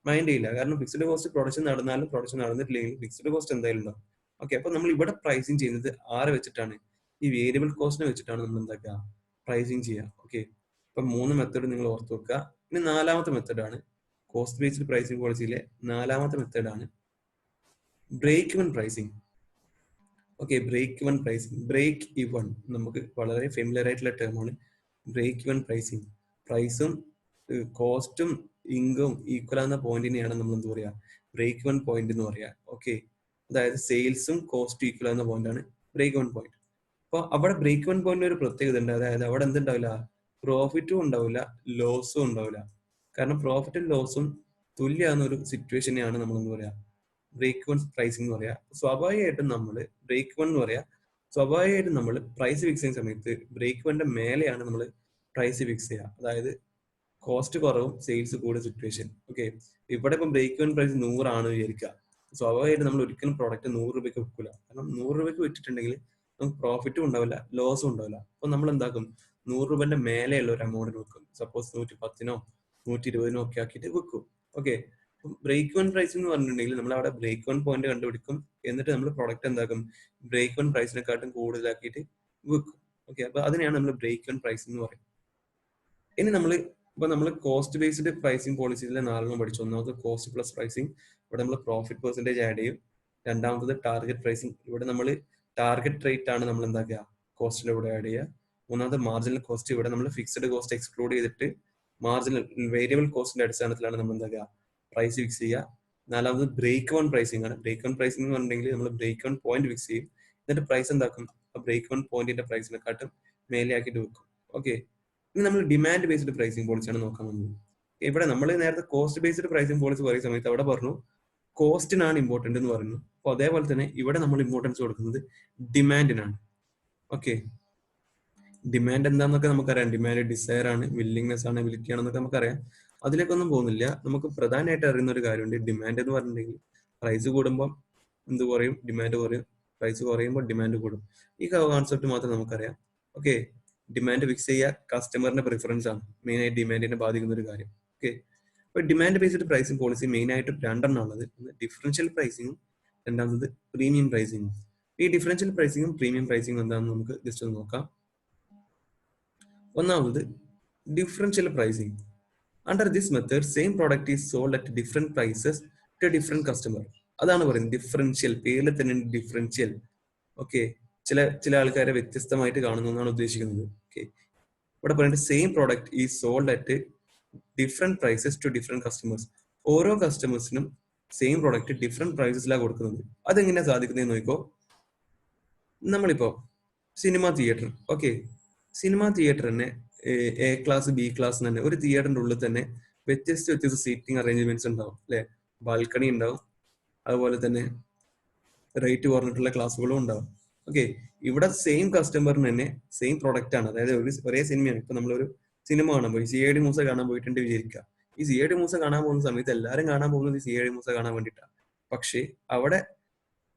മൈൻഡ് ചെയ്യില്ല. കാരണം ഫിക്സഡ് കോസ്റ്റ് പ്രൊഡക്ഷൻ നടന്നാലും പ്രൊഡക്ഷൻ നടന്നിട്ടില്ലെങ്കിൽ ഫിക്സഡ് കോസ്റ്റ് എന്തായാലും ഉണ്ടാവും. ഓക്കെ, അപ്പൊ നമ്മൾ ഇവിടെ പ്രൈസിങ് ചെയ്യുന്നത് ആരെ വെച്ചിട്ടാണ്? ഈ വേരിയബിൾ കോസ്റ്റിനെ വെച്ചിട്ടാണ് നമ്മൾ എന്താക്കുക, പ്രൈസിങ് ചെയ്യുക. ഓക്കെ, അപ്പൊ 3 മെത്തേഡ് നിങ്ങൾ ഓർത്ത് വെക്കുക. ഇനി 4ാമത്തെ മെത്തേഡാണ് കോസ്റ്റ് ബേസ്ഡ് പ്രൈസിംഗ് പോളിസിയിലെ 4ാമത്തെ മെത്തേഡാണ് break even pricing. Okay, break even pricing, break even നമുക്ക് വളരെ ഫെമിലിയർ ആയിട്ടുള്ള ടേമാണ് ബ്രേക്ക് ഇവൻ പ്രൈസിംഗ്. പ്രൈസും കോസ്റ്റും ഇൻകം ഈക്വൽ ആകുന്ന പോയിന്റിനെയാണ് നമ്മൾ എന്ത് പറയുക, ബ്രേക്ക് ഇവൻ പോയിന്റ് എന്ന് പറയുക. ഓക്കെ, അതായത് സെയിൽസും കോസ്റ്റും ഈക്വൽ ആകുന്ന പോയിന്റാണ് ബ്രേക്ക് ഇവൻ പോയിന്റ്. അപ്പൊ അവിടെ ബ്രേക്ക് ഇവൻ പോയിന്റ് ഒരു പ്രത്യേകത ഉണ്ട്. അതായത് അവിടെ എന്തുണ്ടാവില്ല, പ്രോഫിറ്റും ഉണ്ടാവില്ല, ലോസും ഉണ്ടാവില്ല. കാരണം പ്രോഫിറ്റും ലോസും തുല്യമാകുന്ന ഒരു സിറ്റുവേഷനെയാണ് നമ്മൾ എന്ത് പറയാ, ബ്രേക്ക് വൺ പ്രൈസിംഗ് എന്ന് പറയാ. സ്വാഭാവികമായിട്ടും നമ്മൾ ബ്രേക്ക് വൺ എന്ന് പറയാ, സ്വാഭാവികമായിട്ടും നമ്മൾ പ്രൈസ് ഫിക്സ് ചെയ്യുന്ന സമയത്ത് ബ്രേക്ക് വണ്ണിന്റെ മേലെയാണ് നമ്മൾ പ്രൈസ് ഫിക്സ് ചെയ്യുക. അതായത് കോസ്റ്റ് കുറവും സെയിൽസ് കൂടിയ സിറ്റുവേഷൻ. ഓക്കെ, ഇവിടെ ഇപ്പം ബ്രേക്ക് വൺ പ്രൈസ് 100 ആണ് വിചാരിക്കുക. സ്വാഭാവികമായിട്ട് നമ്മൾ ഒരിക്കലും പ്രോഡക്റ്റ് 100 രൂപയ്ക്ക് വിൽക്കില്ല. കാരണം 100 രൂപയ്ക്ക് വിറ്റിട്ടുണ്ടെങ്കിൽ നമുക്ക് പ്രോഫിറ്റും ഉണ്ടാവില്ല, ലോസും ഉണ്ടാവില്ല. അപ്പൊ നമ്മൾ എന്താക്കും, 100 രൂപന്റെ മേലെയുള്ള ഒരു എമൗണ്ട് വെക്കും. സപ്പോസ് 110-നോ 120-നോ ഒക്കെ ആക്കിയിട്ട് വെക്കും. ഓക്കെ, ബ്രേക്ക് വൺ പ്രൈസ് എന്ന് പറഞ്ഞിട്ടുണ്ടെങ്കിൽ നമ്മൾ അവിടെ ബ്രേക്ക് വൺ പോയിന്റ് കണ്ടുപിടിക്കും. എന്നിട്ട് നമ്മൾ പ്രൊഡക്റ്റ് എന്താക്കും, ബ്രേക്ക് വൺ പ്രൈസിനെക്കാട്ടും കൂടുതലാക്കിയിട്ട് വിൽക്കും. ഓക്കെ, അപ്പൊ അതിനെയാണ് നമ്മൾ ബ്രേക്ക് വൺ പ്രൈസ് എന്ന് പറയുന്നത്. ഇനി നമ്മൾ കോസ്റ്റ് ബേസ്ഡ് പ്രൈസിംഗ് പോളിസിയിലെ 4 പഠിച്ചു. ഒന്നാമത് കോസ്റ്റ് പ്ലസ് പ്രൈസിംഗ്, ഇവിടെ നമ്മൾ പ്രോഫിറ്റ് പെർസെന്റേജ് ആഡ് ചെയ്യും. രണ്ടാമത്തത് ടാർഗറ്റ് പ്രൈസിംഗ്, ഇവിടെ നമ്മൾ ടാർഗറ്റ് റേറ്റ് ആണ് നമ്മൾ എന്താക്കുക, കോസ്റ്റിന്റെ കൂടെ ആഡ് ചെയ്യുക. മൂന്നാമത് മാർജിനൽ കോസ്റ്റ്, ഇവിടെ നമ്മൾ ഫിക്സഡ് കോസ്റ്റ് എക്സ്ക്ലൂഡ് ചെയ്തിട്ട് മാർജിനൽ വേരിയബിൾ കോസ്റ്റിന്റെ അടിസ്ഥാനത്തിലാണ് നമ്മൾ എന്താക്കുക, പ്രൈസ് ഫിക്സ് ചെയ്യുക. നാലാമത് ബ്രേക്ക് വൺ പ്രൈസിംഗ് ആണ്. ബ്രേക്ക് വൺ പ്രൈസിംഗ് എന്ന് പറഞ്ഞിട്ടുണ്ടെങ്കിൽ നമ്മൾ ബ്രേക്ക് വൺ പോയിന്റ് ഫിക്സ് ചെയ്യും. എന്നിട്ട് പ്രൈസ് എന്താക്കും, ആ ബ്രേക്ക് വൺ പോയിന്റിന്റെ പ്രൈസിനെക്കാട്ടും മേലെയാക്കിയിട്ട് വെക്കും. ഓക്കെ, ഇനി നമ്മൾ ഡിമാൻഡ് ബേസ്ഡ് പ്രൈസിംഗ് പോളിസിയാണ് നോക്കാൻ വന്നത്. ഇവിടെ നമ്മൾ നേരത്തെ കോസ്റ്റ് ബേസ്ഡ് പ്രൈസിംഗ് പോളിസി പറയുന്ന സമയത്ത് അവിടെ പറഞ്ഞു കോസ്റ്റിനാണ് ഇമ്പോർട്ടന്റ് എന്ന് പറഞ്ഞു. അപ്പോൾ അതേപോലെ തന്നെ ഇവിടെ നമ്മൾ ഇമ്പോർട്ടൻസ് കൊടുക്കുന്നത് ഡിമാൻഡിനാണ്. ഓക്കെ, ഡിമാൻഡ് എന്താണെന്നൊക്കെ നമുക്കറിയാം. ഡിമാൻഡ് ഡിസയർ ആണ്, വില്ലിങ്നെസ് ആണ്, എബിലിറ്റി ആണെന്നൊക്കെ നമുക്കറിയാം. അതിലേക്കൊന്നും പോകുന്നില്ല. നമുക്ക് പ്രധാനമായിട്ട് അറിയുന്ന ഒരു കാര്യമുണ്ട്. ഡിമാൻഡ് എന്ന് പറഞ്ഞിട്ടുണ്ടെങ്കിൽ പ്രൈസ് കൂടുമ്പോൾ എന്ത് കുറയും, ഡിമാൻഡ് കുറയും. പ്രൈസ് കുറയുമ്പോൾ ഡിമാൻഡ് കൂടും. ഈ കോൺസെപ്റ്റ് മാത്രം നമുക്കറിയാം. ഓക്കെ, ഡിമാൻഡ് ഫിക്സ് ചെയ്യുക കസ്റ്റമറിന്റെ പ്രിഫറൻസ് ആണ് മെയിൻ ആയിട്ട് ഡിമാൻഡിനെ ബാധിക്കുന്ന ഒരു കാര്യം. ഓക്കെ, അപ്പൊ demand based pricing policy main ആയിട്ട് 2 ഉള്ളത്. ഡിഫറൻഷ്യൽ പ്രൈസിംഗും രണ്ടാമത് പ്രീമിയം പ്രൈസിംഗും. ഈ ഡിഫറൻഷ്യൽ പ്രൈസിംഗും പ്രീമിയം പ്രൈസിംഗും എന്താണെന്ന് നമുക്ക് ജസ്റ്റ് ഒന്ന് നോക്കാം. ഒന്നാമത് differential pricing. Under this method same product is sold at different prices to different customer. അതാണ് പറയുന്നത് ഡിഫറൻഷ്യൽ. പേരിൽ തന്നെ ഡിഫറൻഷ്യൽ. ഓക്കെ, ചില ആൾക്കാരെ വ്യത്യസ്തമായിട്ട് കാണുന്നു എന്നാണ് ഉദ്ദേശിക്കുന്നത്. ഓക്കെ, ഇവിടെ പറയുന്നത് same product is sold at different prices to different customers. ഓരോ കസ്റ്റമേഴ്സിനും സെയിം പ്രോഡക്റ്റ് ഡിഫറെന്റ് പ്രൈസസിലാണ് കൊടുക്കുന്നത്. അതെങ്ങനെയാണ് സാധിക്കുന്നത് നോക്കോ. നമ്മളിപ്പോ cinema theatre, okay, cinema theatre തന്നെ എ ക്ലാസ് ബി ക്ലാസ് തന്നെ ഒരു തിയേറ്ററിന്റെ ഉള്ളിൽ തന്നെ വ്യത്യസ്ത സീറ്റിംഗ് അറേഞ്ച്മെന്റ്സ് ഉണ്ടാവും അല്ലെ. ബാൽക്കണി ഉണ്ടാവും, അതുപോലെ തന്നെ റേറ്റ് കുറഞ്ഞിട്ടുള്ള ക്ലാസ്സുകളും ഉണ്ടാവും. ഓക്കെ, ഇവിടെ സെയിം കസ്റ്റമറിന് തന്നെ സെയിം പ്രൊഡക്റ്റ് ആണ്. അതായത് ഒരേ സിനിമയാണ്. ഇപ്പൊ നമ്മളൊരു സിനിമ കാണാൻ പോയി, CID മൂസ കാണാൻ പോയിട്ടുണ്ട് വിചാരിക്കുക. ഈ CID മൂസ കാണാൻ പോകുന്ന സമയത്ത് എല്ലാവരും കാണാൻ പോകുന്നത് CID മൂസ കാണാൻ വേണ്ടിയിട്ടാണ്. പക്ഷേ അവിടെ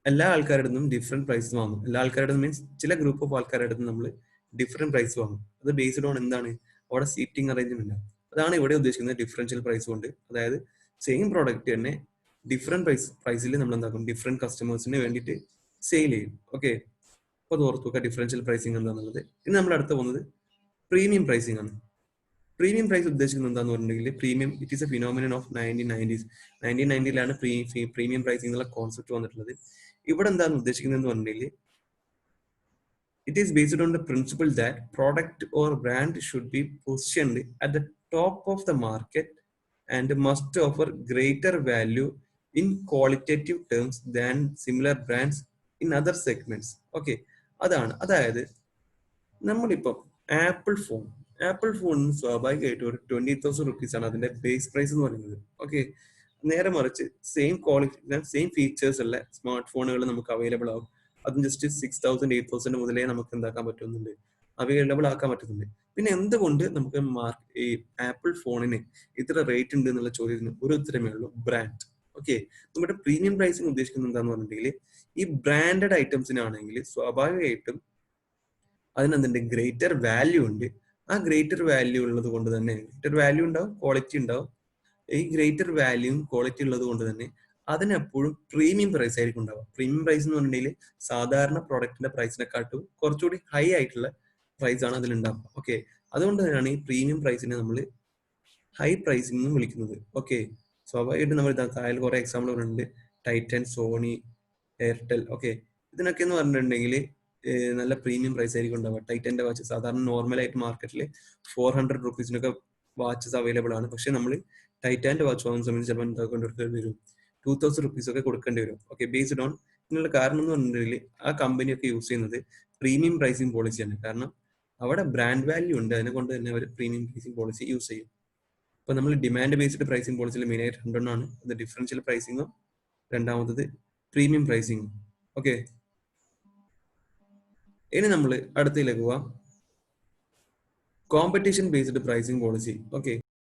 എല്ലാ ആൾക്കാരുടെ നിന്നും ഡിഫറെന്റ് പ്രൈസ് വാങ്ങും. എല്ലാ ആൾക്കാരുടെ മീൻസ് ചില ഗ്രൂപ്പ് ഓഫ് ആൾക്കാരുടെ നമ്മൾ ഡിഫറെന്റ് പ്രൈസ് വാങ്ങും. അത് ബേസ്ഡ് ഓൺ എന്താണ്, അവിടെ സീറ്റിംഗ് അറേഞ്ച്മെന്റ്. അതാണ് ഇവിടെ ഉദ്ദേശിക്കുന്നത് ഡിഫറൻഷ്യൽ പ്രൈസ് കൊണ്ട്. അതായത് സെയിം പ്രോഡക്റ്റ് തന്നെ ഡിഫറെന്റ് പ്രൈസിൽ നമ്മൾ എന്താക്കും, ഡിഫറെന്റ് കസ്റ്റമേഴ്സിന് വേണ്ടിയിട്ട് സെയിൽ ചെയ്യും. ഓക്കെ, അപ്പൊ അത് ഓർത്ത് നോക്കുക ഡിഫറൻഷ്യൽ പ്രൈസിംഗ് എന്താണെന്നുള്ളത്. ഇനി നമ്മൾ അടുത്ത് പോകുന്നത് പ്രീമിയം പ്രൈസിംഗ് ആണ്. പ്രീമിയം പ്രൈസ് ഉദ്ദേശിക്കുന്നത് എന്താന്ന് പറഞ്ഞിട്ടുണ്ടെങ്കിൽ premium it is a phenomenon of 1990s. 1990-ലാണ് പ്രീമിയം പ്രൈസിംഗ് എന്നുള്ള കോൺസെപ്റ്റ് വന്നിട്ടുള്ളത്. ഇവിടെ എന്താണ് ഉദ്ദേശിക്കുന്നത് പറഞ്ഞിട്ടുണ്ടെങ്കിൽ it is based on the principle that product or brand should be positioned at the top of the market and must offer greater value in qualitative terms than similar brands in other segments. Okay, അതായത് നമ്മളിപ്പം ആപ്പിൾ ഫോണിന് സ്വാഭാവികമായിട്ട് ഒരു 20,000 rupees ആണ് അതിന്റെ ബേസ് പ്രൈസ് എന്ന് പറയുന്നത്. ഓക്കെ, നേരെ മറിച്ച് സെയിം ക്വാളിറ്റി സെയിം ഫീച്ചേഴ്സ് ഉള്ള സ്മാർട്ട് ഫോണുകൾ നമുക്ക് അവൈലബിൾ ആവും. അതും ജസ്റ്റ് 6,000 8,000 മുതലേ നമുക്ക് എന്താക്കാൻ പറ്റുന്നുണ്ട്, അവൈലബിൾ ആക്കാൻ പറ്റുന്നുണ്ട്. പിന്നെ എന്തുകൊണ്ട് നമുക്ക് ഈ ആപ്പിൾ ഫോണിന് ഇത്ര റേറ്റ് ഉണ്ട് എന്നുള്ള ചോദ്യത്തിന് ഒരു ഉത്തരമേ ഉള്ളൂ, ബ്രാൻഡ്. ഓക്കെ, നമ്മുടെ പ്രീമിയം പ്രൈസിങ് ഉദ്ദേശിക്കുന്നത് എന്താന്ന് പറഞ്ഞിട്ടുണ്ടെങ്കിൽ ഈ ബ്രാൻഡഡ് ഐറ്റംസിനാണെങ്കിൽ സ്വാഭാവികമായിട്ടും അതിനെന്തുണ്ട്, ഗ്രേറ്റർ വാല്യൂ ഉണ്ട്. ആ ഗ്രേറ്റർ വാല്യൂ ഉള്ളത് കൊണ്ട് തന്നെ ഗ്രേറ്റർ വാല്യൂ ഉണ്ടാവും, ക്വാളിറ്റി ഉണ്ടാവും. ഈ ഗ്രേറ്റർ വാല്യൂയും ക്വാളിറ്റി ഉള്ളത് കൊണ്ട് തന്നെ അതിനെപ്പോഴും പ്രീമിയം പ്രൈസ് ആയിരിക്കും ഉണ്ടാവുക. പ്രീമിയം പ്രൈസ് എന്ന് പറഞ്ഞിട്ടുണ്ടെങ്കിൽ സാധാരണ പ്രോഡക്റ്റിന്റെ പ്രൈസിനെക്കാട്ടും കുറച്ചുകൂടി ഹൈ ആയിട്ടുള്ള പ്രൈസ് ആണ് അതിലുണ്ടാവുക. ഓക്കെ, അതുകൊണ്ട് തന്നെയാണ് ഈ പ്രീമിയം പ്രൈസിനെ നമ്മൾ ഹൈ പ്രൈസിംഗ് എന്ന് വിളിക്കുന്നത്. ഓക്കെ, സ്വാഭാവികമായിട്ടും നമ്മൾ താഴെ കുറെ എക്സാമ്പിൾ പറയുന്നുണ്ട്. Titan, Sony, Airtel. ഓക്കെ, ഇതിനൊക്കെ എന്ന് പറഞ്ഞിട്ടുണ്ടെങ്കിൽ നല്ല പ്രീമിയം പ്രൈസ് ആയിരിക്കും ഉണ്ടാവുക. ടൈറ്റന്റെ വാച്ച് സാധാരണ നോർമലായിട്ട് മാർക്കറ്റിൽ 400 റുപ്പീസിനൊക്കെ വാച്ചസ് അവൈലബിൾ ആണ്. പക്ഷെ നമ്മൾ ടൈറ്റാന്റെ വാച്ച് വാങ്ങുന്ന സമയത്ത് ചിലപ്പോൾ എന്താ കൊടുക്കേണ്ടി വരും, 2000 റുപ്പീസ് ഒക്കെ കൊടുക്കേണ്ടി വരും. ഓക്കെ, ബേസ്ഡ് ഓൺ ഇതിനുള്ള കാരണം എന്ന് പറഞ്ഞിട്ടുണ്ടെങ്കിൽ ആ കമ്പനിയൊക്കെ യൂസ് ചെയ്യുന്നത് പ്രീമിയം പ്രൈസിംഗ് പോളിസിയാണ്. കാരണം അവിടെ ബ്രാൻഡ് വാല്യൂ ഉണ്ട്, അതിനെ കൊണ്ട് തന്നെ അവർ പ്രീമിയം പ്രൈസിംഗ് പോളിസി യൂസ് ചെയ്യും. ഇപ്പൊ നമ്മൾ ഡിമാൻഡ് ബേസ്ഡ് പ്രൈസിംഗ് പോളിസിയിൽ മെയിൻ ആയിട്ട് രണ്ടെണ്ണമാണ്. അത് ഡിഫറൻഷ്യൽ പ്രൈസിംഗും രണ്ടാമത്തത് പ്രീമിയം പ്രൈസിംഗും. ഓക്കെ, ഇനി നമ്മൾ അടുത്തതിലേക്ക് പോവാം, competition based pricing policy. Okay,